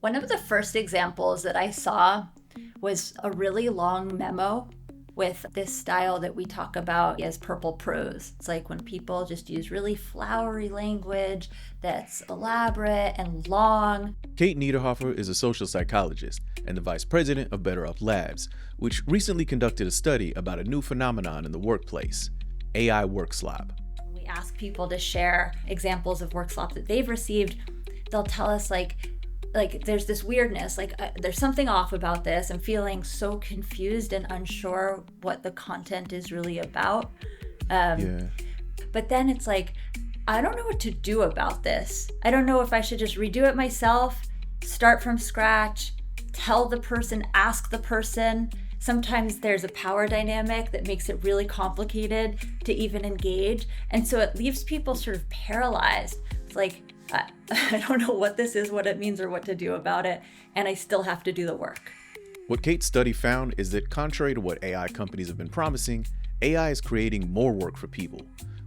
One of the first examples that I saw was a really long memo with this style that we talk about as purple prose. It's like when people just use really flowery language that's elaborate and long. Kate Niederhoffer is a social psychologist and the vice president of Better Up Labs, which recently conducted a study about a new phenomenon in the workplace, AI Workslop. We ask people to share examples of Workslop that they've received. They'll tell us like there's this weirdness, there's something off about this. I'm feeling so confused and unsure what the content is really about. But then it's like, I don't know what to do about this. I don't know if I should just redo it myself, start from scratch, tell the person, ask the person. Sometimes there's a power dynamic that makes it really complicated to even engage. And so it leaves people sort of paralyzed. It's like, I don't know what this is, what it means, or what to do about it, and I still have to do the work. What Kate's study found is that contrary to what AI companies have been promising, AI is creating more work for people.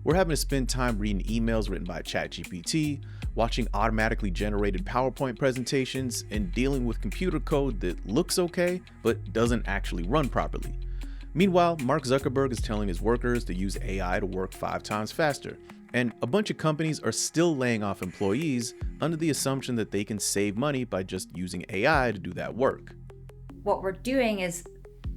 We're having to spend time reading emails written by ChatGPT, watching automatically generated PowerPoint presentations, and dealing with computer code that looks okay, but doesn't actually run properly. Meanwhile, Mark Zuckerberg is telling his workers to use AI to work 5 times faster. And a bunch of companies are still laying off employees under the assumption that they can save money by just using AI to do that work. What we're doing is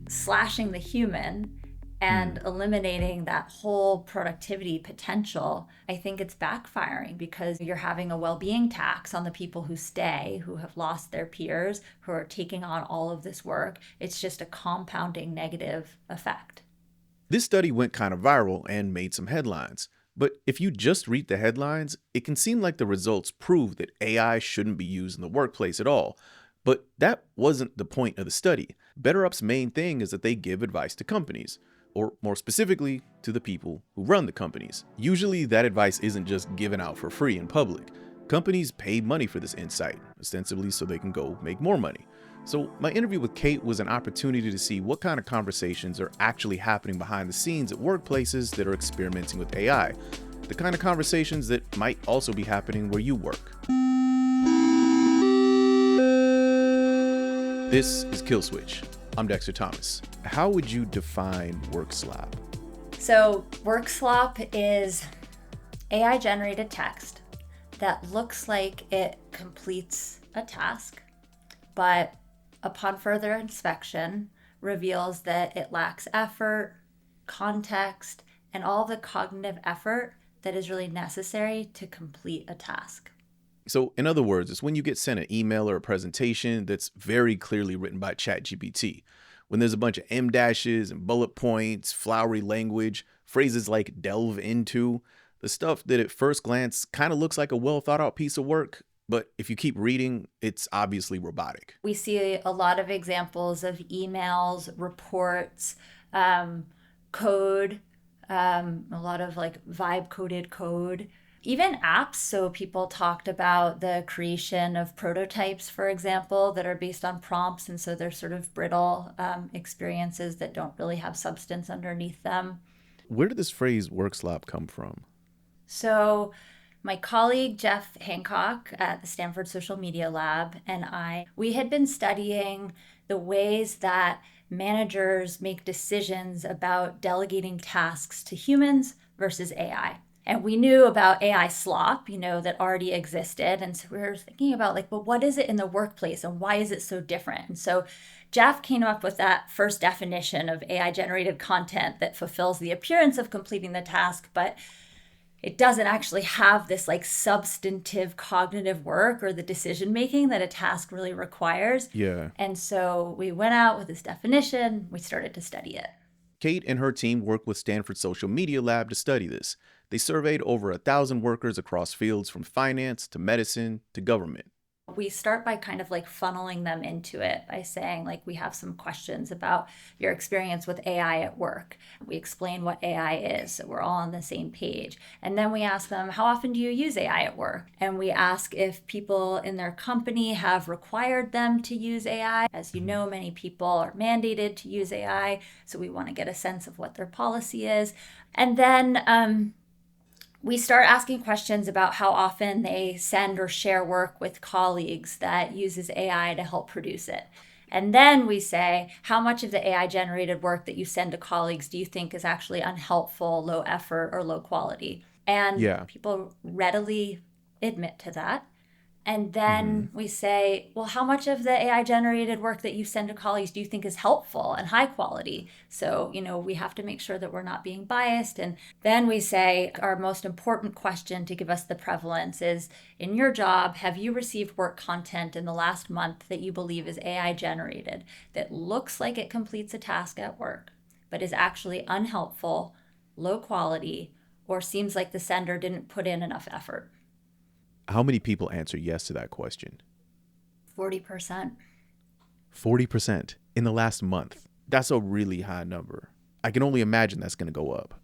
slashing the human and eliminating that whole productivity potential. I think it's backfiring because you're having a well-being tax on the people who stay, who have lost their peers, who are taking on all of this work. It's just a compounding negative effect. This study went kind of viral and made some headlines. But if you just read the headlines, it can seem like the results prove that AI shouldn't be used in the workplace at all. But that wasn't the point of the study. BetterUp's main thing is that they give advice to companies, or more specifically, to the people who run the companies. Usually that advice isn't just given out for free in public. Companies pay money for this insight, ostensibly so they can go make more money. So my interview with Kate was an opportunity to see what kind of conversations are actually happening behind the scenes at workplaces that are experimenting with AI, the kind of conversations that might also be happening where you work. This is Kill Switch. I'm Dexter Thomas. How would you define Workslop? So Workslop is AI-generated text that looks like it completes a task, but upon further inspection, reveals that it lacks effort, context, and all the cognitive effort that is really necessary to complete a task. So, in other words, it's when you get sent an email or a presentation that's very clearly written by ChatGPT, when there's a bunch of M dashes and bullet points, flowery language, phrases like delve into, the stuff that at first glance kind of looks like a well thought out piece of work. But if you keep reading, it's obviously robotic. We see a lot of examples of emails, reports, code, a lot of like vibe coded code, even apps. So people talked about the creation of prototypes, for example, that are based on prompts. And so they're sort of brittle experiences that don't really have substance underneath them. Where did this phrase Workslop come from? So my colleague, Jeff Hancock at the Stanford Social Media Lab, and we had been studying the ways that managers make decisions about delegating tasks to humans versus AI. And we knew about AI slop, that already existed. And so we were thinking about but what is it in the workplace and why is it so different? And so Jeff came up with that first definition of AI generated content that fulfills the appearance of completing the task, but it doesn't actually have this substantive cognitive work or the decision making that a task really requires. Yeah. And so we went out with this definition, we started to study it. Kate and her team worked with Stanford Social Media Lab to study this. They surveyed over 1,000 workers across fields from finance to medicine to government. We start by kind of funneling them into it by saying we have some questions about your experience with AI at work. We explain what AI is, so we're all on the same page. And then we ask them, how often do you use AI at work? And we ask if people in their company have required them to use AI. As you know, many people are mandated to use AI, so we want to get a sense of what their policy is. And then we start asking questions about how often they send or share work with colleagues that uses AI to help produce it. And then we say, how much of the AI generated work that you send to colleagues do you think is actually unhelpful, low effort, or low quality? And Yeah. people readily admit to that. And Hmm. then we say, well, how much of the AI generated work that you send to colleagues do you think is helpful and high quality? So, we have to make sure that we're not being biased. And then we say, our most important question to give us the prevalence is, in your job, have you received work content in the last month that you believe is AI generated, that looks like it completes a task at work, but is actually unhelpful, low quality, or seems like the sender didn't put in enough effort? How many people answer yes to that question? 40%. 40% in the last month. That's a really high number. I can only imagine that's going to go up.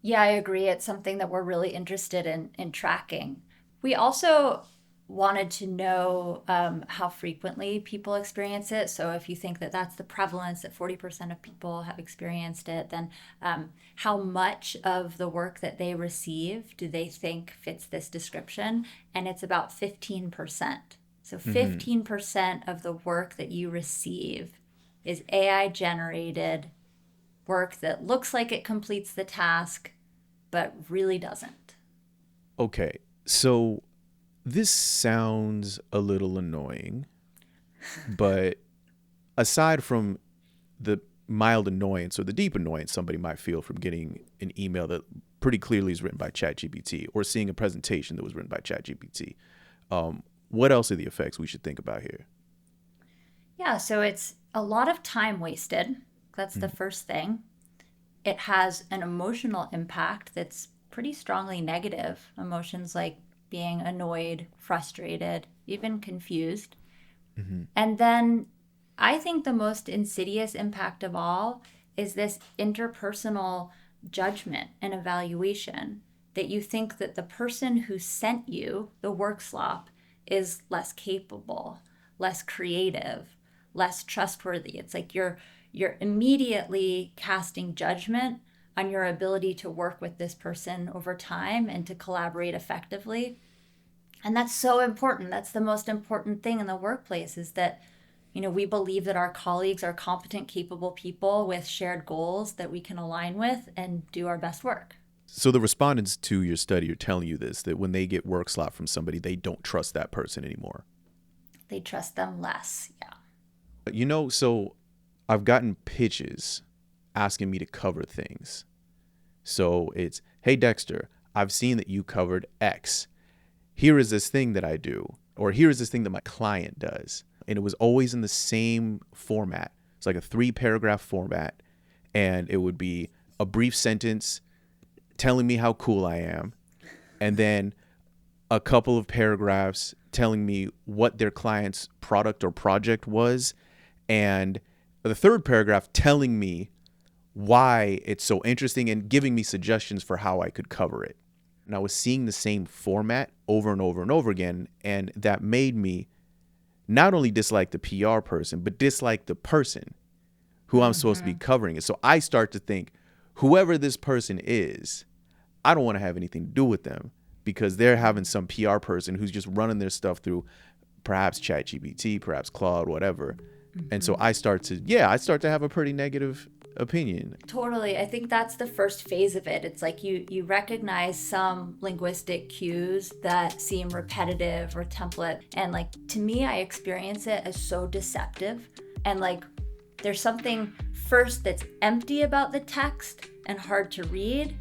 Yeah, I agree. It's something that we're really interested in tracking. We also wanted to know how frequently people experience it. So if you think that that's the prevalence, that 40% of people have experienced it, then how much of the work that they receive do they think fits this description? And it's about 15%. So Hmm. 15% of the work that you receive is AI generated work that looks like it completes the task, but really doesn't. Okay, so this sounds a little annoying, but aside from the mild annoyance or the deep annoyance somebody might feel from getting an email that pretty clearly is written by ChatGPT or seeing a presentation that was written by ChatGPT, what else are the effects we should think about here? Yeah, so it's a lot of time wasted. That's the Mhm. first thing. It has an emotional impact that's pretty strongly negative. Emotions like being annoyed, frustrated, even confused. Mhm. And then I think the most insidious impact of all is this interpersonal judgment and evaluation, that you think that the person who sent you the work slop is less capable, less creative, less trustworthy. It's like you're immediately casting judgment on your ability to work with this person over time and to collaborate effectively. And that's so important. That's the most important thing in the workplace, is that we believe that our colleagues are competent, capable people with shared goals that we can align with and do our best work. So the respondents to your study are telling you this, that when they get work slot from somebody, they don't trust that person anymore. They trust them less. Yeah. So I've gotten pitches asking me to cover things. So it's, hey, Dexter, I've seen that you covered X. Here is this thing that I do, or here is this thing that my client does. And it was always in the same format. It's like a 3-paragraph format. And it would be a brief sentence telling me how cool I am, and then a couple of paragraphs telling me what their client's product or project was, and the third paragraph telling me why it's so interesting and giving me suggestions for how I could cover it. And I was seeing the same format over and over and over again, and that made me not only dislike the PR person, but dislike the person who I'm supposed to be Mm-hmm. covering it. So I start to think, whoever this person is, I don't want to have anything to do with them because they're having some PR person who's just running their stuff through perhaps ChatGPT, perhaps Claude, whatever. And so Mm-hmm. I start to have a pretty negative opinion. Totally. I think that's the first phase of it. It's like you recognize some linguistic cues that seem repetitive or template. And like to me, I experience it as so deceptive. And like there's something first that's empty about the text and hard to read.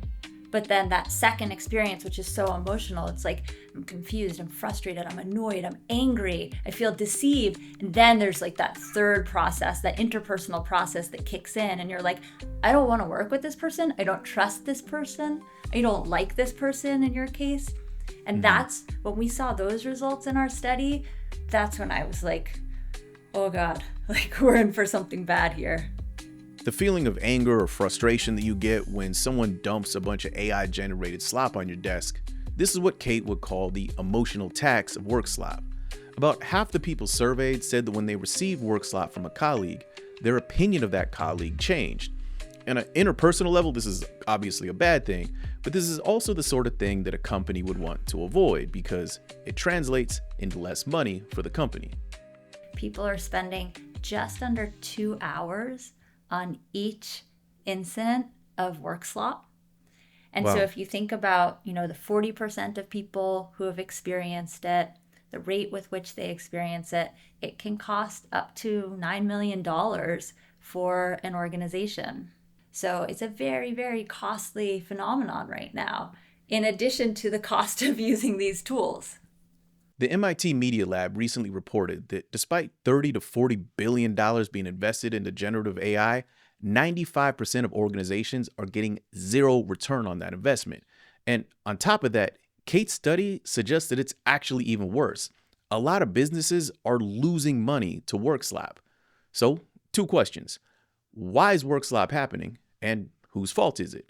But then that second experience, which is so emotional, it's like I'm confused, I'm frustrated, I'm annoyed, I'm angry, I feel deceived. And then there's like that third process, that interpersonal process that kicks in. And you're like, I don't want to work with this person. I don't trust this person. I don't like this person in your case. And Mm-hmm. that's when we saw those results in our study. That's when I was like, oh God, like we're in for something bad here. The feeling of anger or frustration that you get when someone dumps a bunch of AI generated slop on your desk, this is what Kate would call the emotional tax of Workslop. About half the people surveyed said that when they received Workslop from a colleague, their opinion of that colleague changed. On an interpersonal level, this is obviously a bad thing, but this is also the sort of thing that a company would want to avoid because it translates into less money for the company. People are spending just under 2 hours on each incident of Workslop. And so Wow. if you think about, the 40% of people who have experienced it, the rate with which they experience it, it can cost up to $9 million for an organization. So it's a very, very costly phenomenon right now, in addition to the cost of using these tools. The MIT Media Lab recently reported that despite $30 to $40 billion being invested into generative AI, 95% of organizations are getting zero return on that investment. And on top of that, Kate's study suggests that it's actually even worse. A lot of businesses are losing money to Workslop. So, two questions. Why is Workslop happening? And whose fault is it?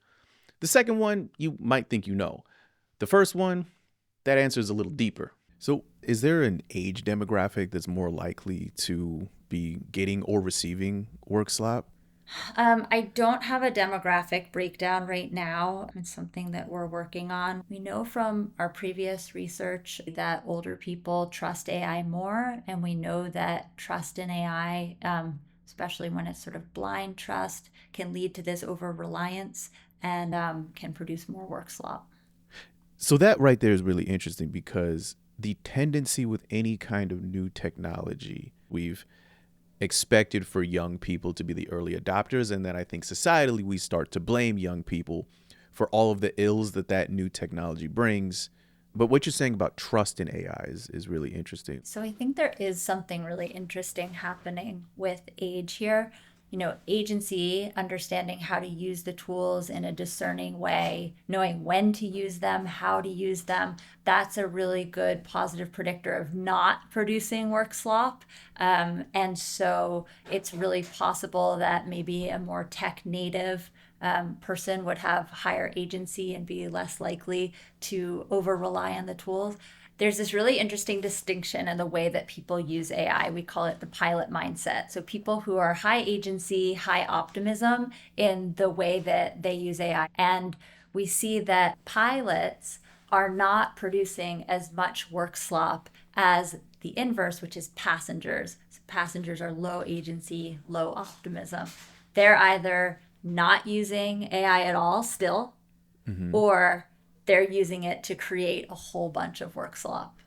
The second one, you might think you know. The first one, that answer is a little deeper. So, is there an age demographic that's more likely to be getting or receiving Workslop? I don't have a demographic breakdown right now. It's something that we're working on. We know from our previous research that older people trust AI more, and we know that trust in AI, especially when it's sort of blind trust, can lead to this over reliance and can produce more work slop. So, that right there is really interesting because the tendency with any kind of new technology, we've expected for young people to be the early adopters. And then I think societally, we start to blame young people for all of the ills that new technology brings. But what you're saying about trust in AI is really interesting. So I think there is something really interesting happening with age here. Agency, understanding how to use the tools in a discerning way, knowing when to use them, how to use them, that's a really good positive predictor of not producing work slop. And so it's really possible that maybe a more tech native person would have higher agency and be less likely to over rely on the tools. There's this really interesting distinction in the way that people use AI. We call it the pilot mindset. So people who are high agency, high optimism in the way that they use AI. And we see that pilots are not producing as much work slop as the inverse, which is passengers. So passengers are low agency, low optimism. They're either not using AI at all still, or they're using it to create a whole bunch of work slop.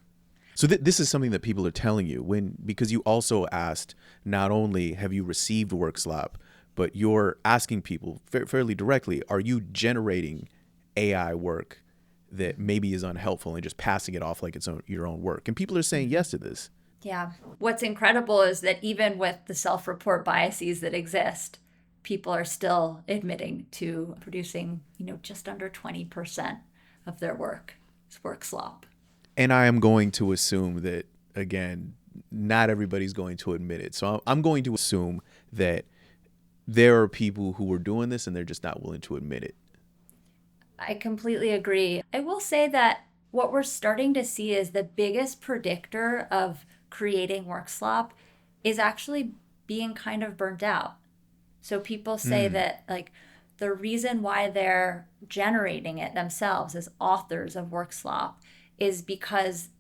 So this is something that people are telling you because you also asked, not only have you received work slop, but you're asking people fairly directly, are you generating AI work that maybe is unhelpful and just passing it off like it's your own work? And people are saying yes to this. Yeah. What's incredible is that even with the self-report biases that exist, people are still admitting to producing, just under 20% of their work is work slop. And I am going to assume that, again, not everybody's going to admit it. So I'm going to assume that there are people who are doing this and they're just not willing to admit it. I completely agree. I will say that what we're starting to see is the biggest predictor of creating work slop is actually being kind of burnt out. So people say that the reason why they're generating it themselves as authors of work slop is because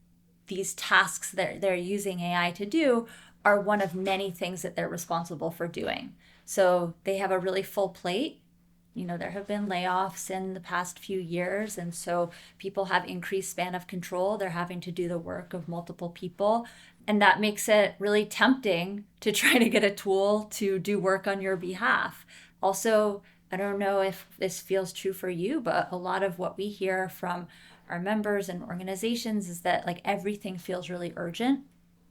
these tasks that they're using AI to do are one of many things that they're responsible for doing. So they have a really full plate. There have been layoffs in the past few years, and so people have increased span of control. They're having to do the work of multiple people, and that makes it really tempting to try to get a tool to do work on your behalf. Also, I don't know if this feels true for you, but a lot of what we hear from our members and organizations is that everything feels really urgent.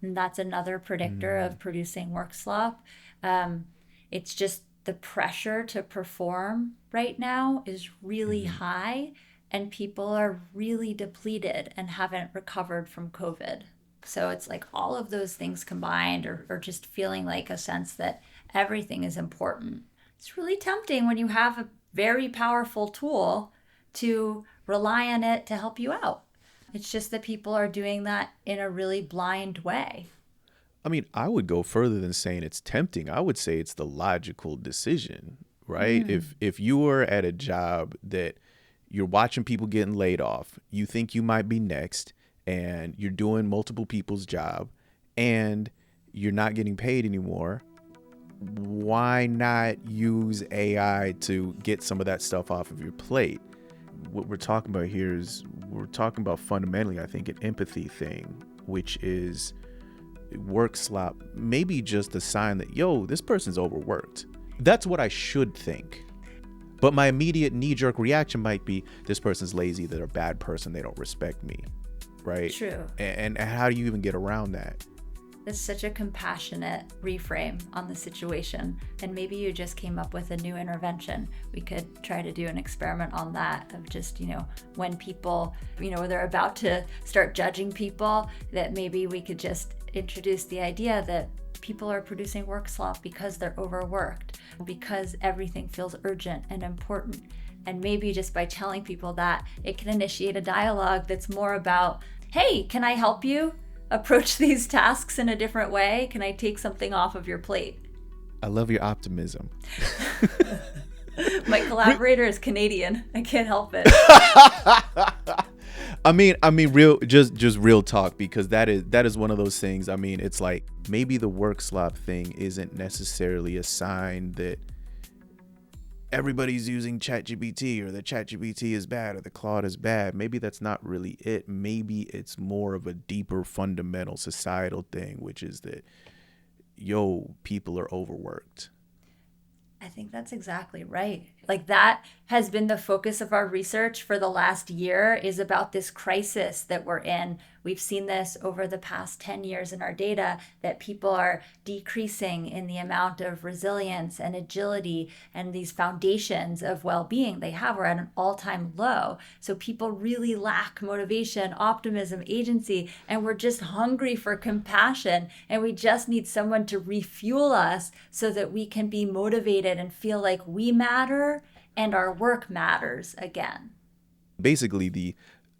And that's another predictor of producing work slop. It's just the pressure to perform right now is really high, and people are really depleted and haven't recovered from COVID. So it's all of those things combined, or just feeling like a sense that everything is important. It's really tempting when you have a very powerful tool to rely on it to help you out. It's just that people are doing that in a really blind way. I mean, I would go further than saying it's tempting. I would say it's the logical decision. right? If you are at a job that you're watching people getting laid off, you think you might be next, and you're doing multiple people's job, and you're not getting paid anymore, why not use AI to get some of that stuff off of your plate? What we're talking about here is we're talking about fundamentally, I think, an empathy thing, which is Workslop maybe just a sign that, yo, this person's overworked. That's what I should think. But my immediate knee-jerk reaction might be, this person's lazy, they're a bad person, they don't respect me, right? True. And how do you even get around that? It's such a compassionate reframe on the situation. And maybe you just came up with a new intervention. We could try to do an experiment on that of just, when people, they're about to start judging people, that maybe we could just introduce the idea that people are producing work slop because they're overworked, because everything feels urgent and important. And maybe just by telling people that, it can initiate a dialogue that's more about, hey, can I help you approach these tasks in a different way? Can I take something off of your plate? I love your optimism. My collaborator is Canadian. I can't help it. I mean, real, just real talk, because that is one of those things. I mean, it's like maybe the Workslop thing isn't necessarily a sign that everybody's using ChatGPT, or that ChatGPT is bad, or the Claude is bad. Maybe that's not really it. Maybe it's more of a deeper fundamental societal thing, which is that, yo, people are overworked. I think that's exactly right. Like, that has been the focus of our research for the last year, is about this crisis that we're in. We've seen this over the past 10 years in our data, that people are decreasing in the amount of resilience and agility and these foundations of well-being they have. We're at an all-time low. So people really lack motivation, optimism, agency, and we're just hungry for compassion. And we just need someone to refuel us so that we can be motivated and feel like we matter and our work matters again. Basically,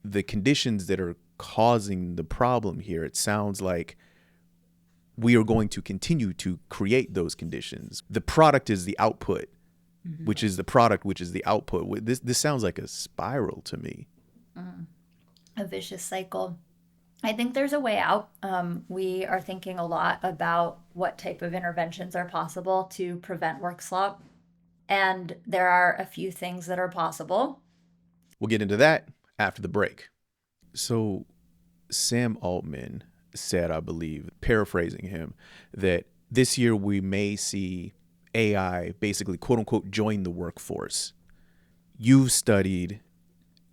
the conditions that are causing the problem here, it sounds like we are going to continue to create those conditions. The product is the output, which is the product, which is the output. This sounds like a spiral to me. A vicious cycle. I think there's a way out. We are thinking a lot about what type of interventions are possible to prevent work slop. And there are a few things that are possible. We'll get into that after the break. So Sam Altman said, I believe, paraphrasing him, that this year we may see AI basically, quote unquote, join the workforce. You've studied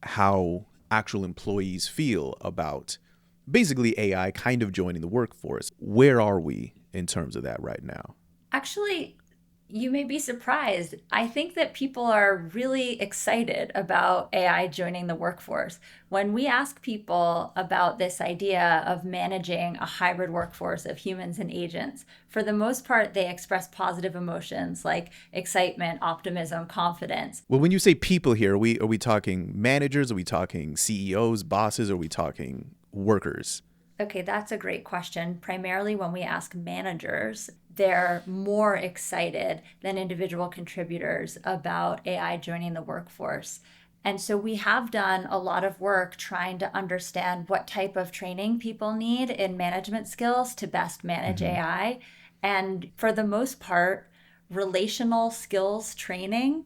how actual employees feel about basically AI kind of joining the workforce. Where are we in terms of that right now? Actually, you may be surprised. I think that people are really excited about AI joining the workforce. When we ask people about this idea of managing a hybrid workforce of humans and agents, for the most part, they express positive emotions like excitement, optimism, confidence. Well, when you say people here, are we talking managers? Are we talking CEOs, bosses? Are we talking workers? Okay, that's a great question. Primarily when we ask managers, they're more excited than individual contributors about AI joining the workforce. And so we have done a lot of work trying to understand what type of training people need in management skills to best manage AI. And for the most part, relational skills training,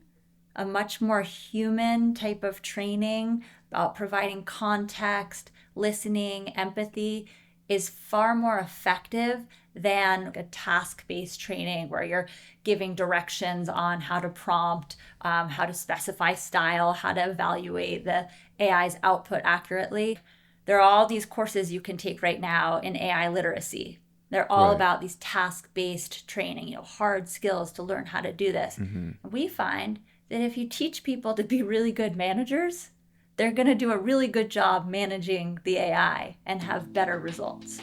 a much more human type of training about providing context, listening, empathy, is far more effective than a task-based training where you're giving directions on how to prompt, how to specify style, how to evaluate the AI's output accurately. There are all these courses you can take right now in AI literacy. They're all about these task-based training, hard skills to learn how to do this. We find that if you teach people to be really good managers, they're going to do a really good job managing the AI and have better results.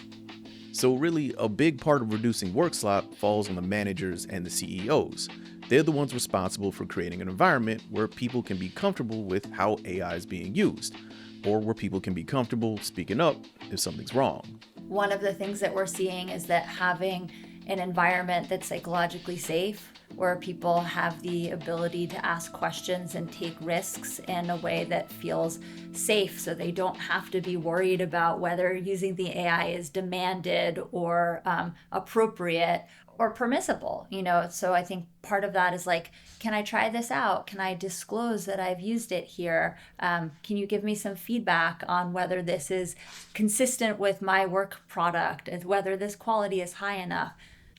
So really, a big part of reducing work slop falls on the managers and the CEOs. They're the ones responsible for creating an environment where people can be comfortable with how AI is being used, or where people can be comfortable speaking up if something's wrong. One of the things that we're seeing is that having an environment that's psychologically safe, where people have the ability to ask questions and take risks in a way that feels safe, so they don't have to be worried about whether using the AI is demanded or appropriate or permissible, So I think part of that is like, can I try this out? Can I disclose that I've used it here? Can you give me some feedback on whether this is consistent with my work product and whether this quality is high enough?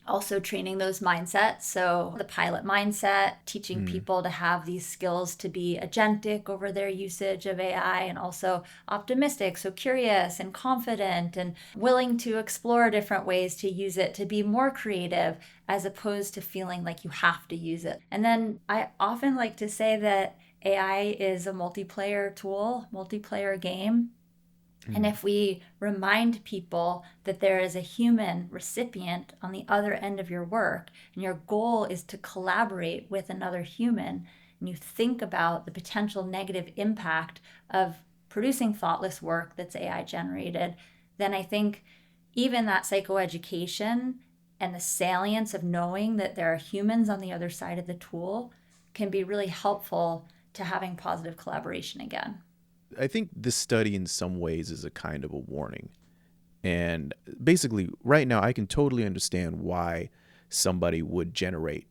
Also training those mindsets. So the pilot mindset, teaching people to have these skills to be agentic over their usage of AI, and also optimistic, so curious and confident and willing to explore different ways to use it, to be more creative, as opposed to feeling like you have to use it. And then I often like to say that AI is a multiplayer tool, multiplayer game. And if we remind people that there is a human recipient on the other end of your work, and your goal is to collaborate with another human, and you think about the potential negative impact of producing thoughtless work that's AI generated, then I think even that psychoeducation and the salience of knowing that there are humans on the other side of the tool can be really helpful to having positive collaboration again. I think this study in some ways is a kind of a warning. And basically, right now, I can totally understand why somebody would generate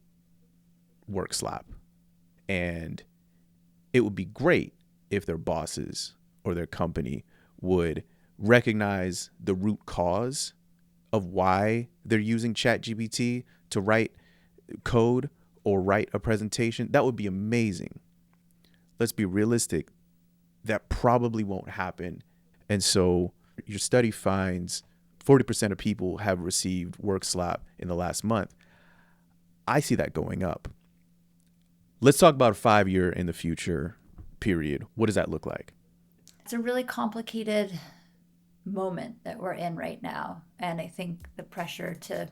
Workslop. And it would be great if their bosses or their company would recognize the root cause of why they're using ChatGPT to write code or write a presentation. That would be amazing. Let's be realistic. That probably won't happen. And so your study finds 40% of people have received Workslop in the last month. I see that going up. Let's talk about a 5-year in the future period. What does that look like? It's a really complicated moment that we're in right now. And I think the pressure to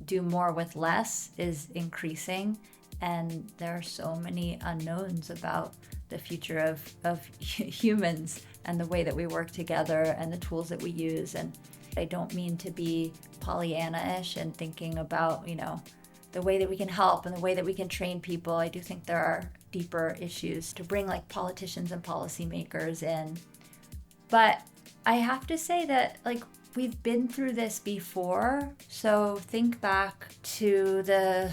do more with less is increasing. And there are so many unknowns about the future of humans and the way that we work together and the tools that we use. And I don't mean to be Pollyanna-ish and thinking about, the way that we can help and the way that we can train people. I do think there are deeper issues to bring like politicians and policymakers in. But I have to say that we've been through this before. So think back to the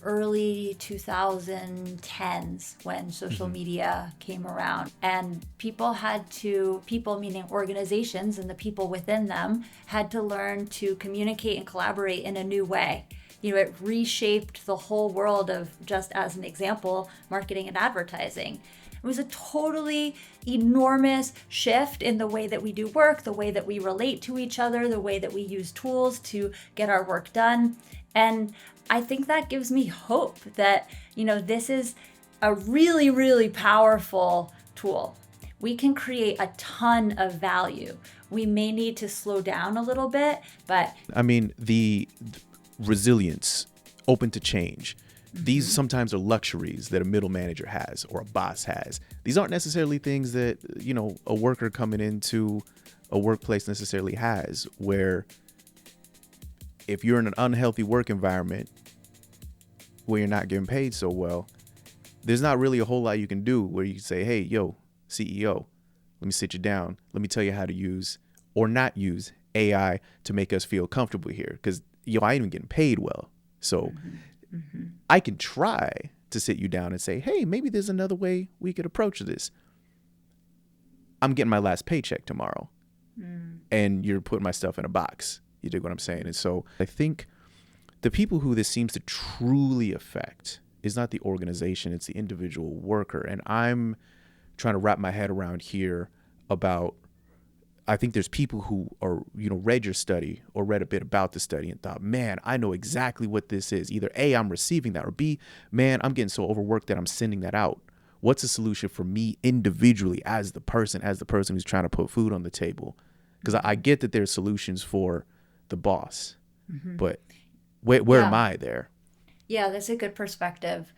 early 2010s when social media came around, and people meaning organizations and the people within them, had to learn to communicate and collaborate in a new way. It reshaped the whole world of, just as an example, marketing and advertising. It was a totally enormous shift in the way that we do work, the way that we relate to each other, the way that we use tools to get our work done. And I think that gives me hope that, this is a really, really powerful tool. We can create a ton of value. We may need to slow down a little bit, but the resilience, open to change. These sometimes are luxuries that a middle manager has or a boss has. These aren't necessarily things that, a worker coming into a workplace necessarily has, where if you're in an unhealthy work environment where you're not getting paid so well, there's not really a whole lot you can do where you can say, hey, yo, CEO, let me sit you down. Let me tell you how to use or not use AI to make us feel comfortable here. Because, I ain't even getting paid well. So I can try to sit you down and say, hey, maybe there's another way we could approach this. I'm getting my last paycheck tomorrow. And you're putting my stuff in a box. You dig what I'm saying? And so I think the people who this seems to truly affect is not the organization, it's the individual worker. And I'm trying to wrap my head around here about, I think there's people who are, read your study or read a bit about the study and thought, man, I know exactly what this is. Either A, I'm receiving that, or B, man, I'm getting so overworked that I'm sending that out. What's a solution for me individually as the person who's trying to put food on the table? Because I get that there's solutions for the boss, but where am I there? Yeah, that's a good perspective.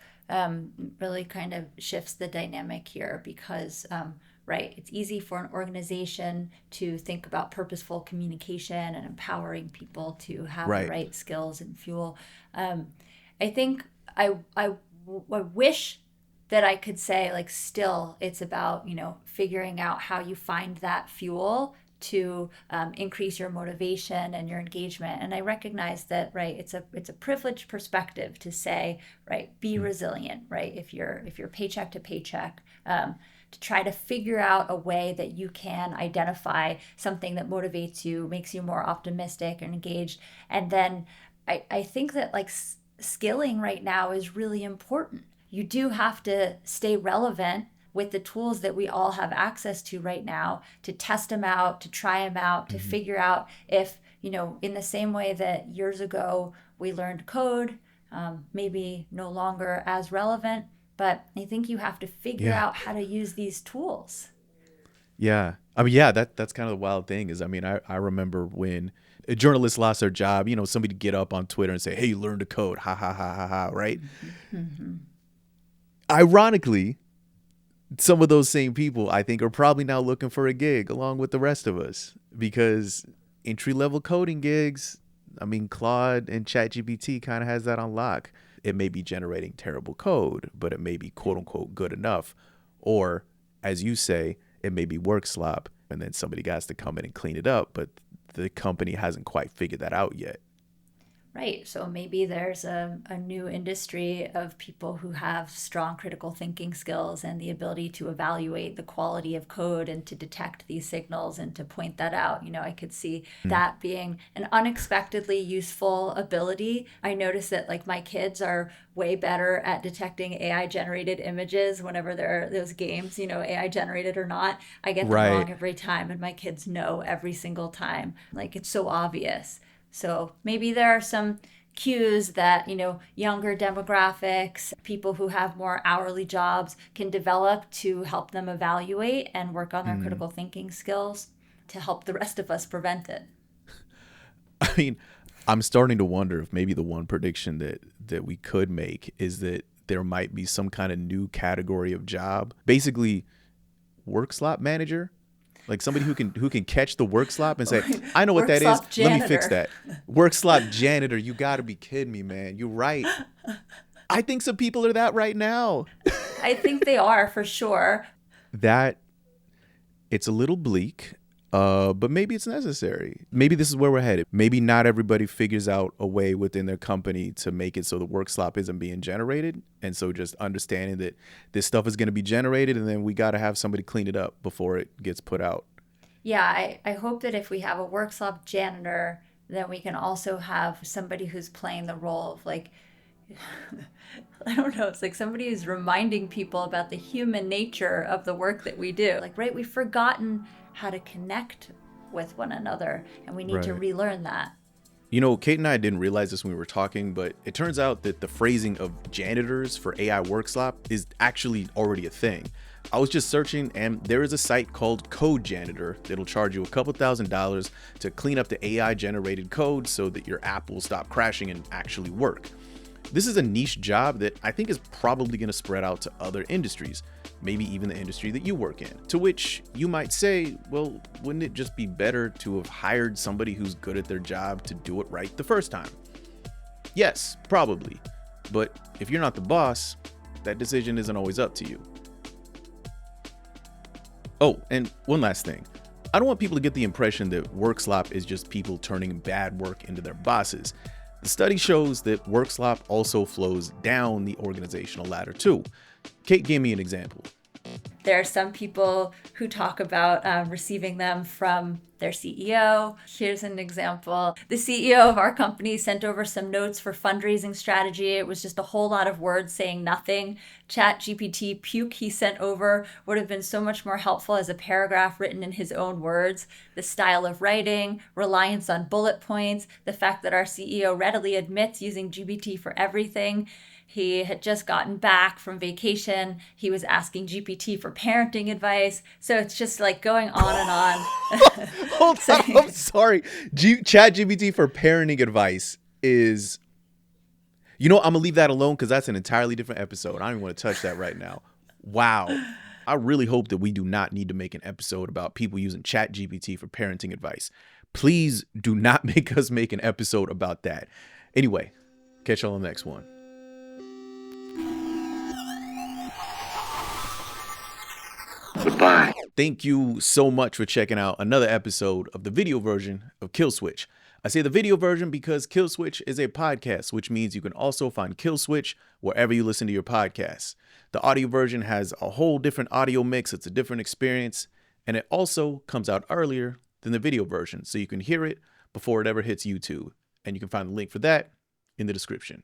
Really kind of shifts the dynamic here because right? It's easy for an organization to think about purposeful communication and empowering people to have the Right. right skills and fuel. I think I wish that I could say, like, still it's about, figuring out how you find that fuel to increase your motivation and your engagement. And I recognize that, right, it's a privileged perspective to say, right, be resilient, right, if you're paycheck to paycheck, to try to figure out a way that you can identify something that motivates you, makes you more optimistic and engaged. And then I think that, like, skilling right now is really important. You do have to stay relevant with the tools that we all have access to right now, to test them out, to try them out, to figure out if, in the same way that years ago we learned code, maybe no longer as relevant, but I think you have to figure Yeah. out how to use these tools. Yeah. I mean, yeah, that's kind of the wild thing is, I mean, I remember when a journalist lost their job, somebody get up on Twitter and say, hey, learn to code. Ha, ha, ha, ha, ha. Right. Ironically, some of those same people, I think, are probably now looking for a gig along with the rest of us, because entry-level coding gigs, I mean, Claude and ChatGPT kind of has that on lock. It may be generating terrible code, but it may be quote unquote good enough. Or, as you say, it may be Workslop, and then somebody has to come in and clean it up, but the company hasn't quite figured that out yet. Right. So maybe there's a new industry of people who have strong critical thinking skills and the ability to evaluate the quality of code and to detect these signals and to point that out. I could see that being an unexpectedly useful ability. I notice that, like, my kids are way better at detecting AI generated images whenever there are those games, AI generated or not. I get them wrong Right. every time, and my kids know every single time. Like, it's so obvious. So maybe there are some cues that, younger demographics, people who have more hourly jobs can develop to help them evaluate and work on their Mhm. critical thinking skills to help the rest of us prevent it. I mean, I'm starting to wonder if maybe the one prediction that we could make is that there might be some kind of new category of job, basically Workslop manager, like somebody who can catch the Workslop and say, I know what that is. Workslop Let me fix janitor. that. Workslop janitor. You got to be kidding me, man. You're right. I think some people are that right now. I think they are, for sure. That it's a little bleak, but maybe it's necessary. Maybe this is where we're headed. Maybe not everybody figures out a way within their company to make it so the Workslop isn't being generated. And so just understanding that this stuff is going to be generated, and then we got to have somebody clean it up before it gets put out. Yeah, I hope that if we have a Workslop janitor, then we can also have somebody who's playing the role of, like, I don't know, it's like somebody who's reminding people about the human nature of the work that we do. Like, right, we've forgotten how to connect with one another, and we need to Right. relearn that. Kate and I didn't realize this when we were talking, but it turns out that the phrasing of janitors for AI Workslop is actually already a thing. I was just searching, and there is a site called Code Janitor that'll charge you a couple $1,000s to clean up the AI generated code so that your app will stop crashing and actually work. This is a niche job that I think is probably going to spread out to other industries, maybe even the industry that you work in. To which you might say, well, wouldn't it just be better to have hired somebody who's good at their job to do it right the first time? Yes, probably. But if you're not the boss, that decision isn't always up to you. Oh, and one last thing. I don't want people to get the impression that Workslop is just people turning bad work into their bosses. The study shows that Workslop also flows down the organizational ladder too. Kate gave me an example. There are some people who talk about receiving them from their CEO. Here's an example. The CEO of our company sent over some notes for fundraising strategy. It was just a whole lot of words saying nothing. ChatGPT puke he sent over would have been so much more helpful as a paragraph written in his own words. The style of writing, reliance on bullet points, the fact that our CEO readily admits using GPT for everything. He had just gotten back from vacation. He was asking GPT for parenting advice. So it's just like going on and on. Hold on, I'm sorry. ChatGPT for parenting advice is, I'm gonna leave that alone because that's an entirely different episode. I don't even want to touch that right now. Wow. I really hope that we do not need to make an episode about people using ChatGPT for parenting advice. Please do not make us make an episode about that. Anyway, catch y'all on the next one. Goodbye. Thank you so much for checking out another episode of the video version of Kill Switch. I say the video version because Kill Switch is a podcast, which means you can also find Kill Switch wherever you listen to your podcasts. The audio version has a whole different audio mix. It's a different experience. And it also comes out earlier than the video version, so you can hear it before it ever hits YouTube. And you can find the link for that in the description.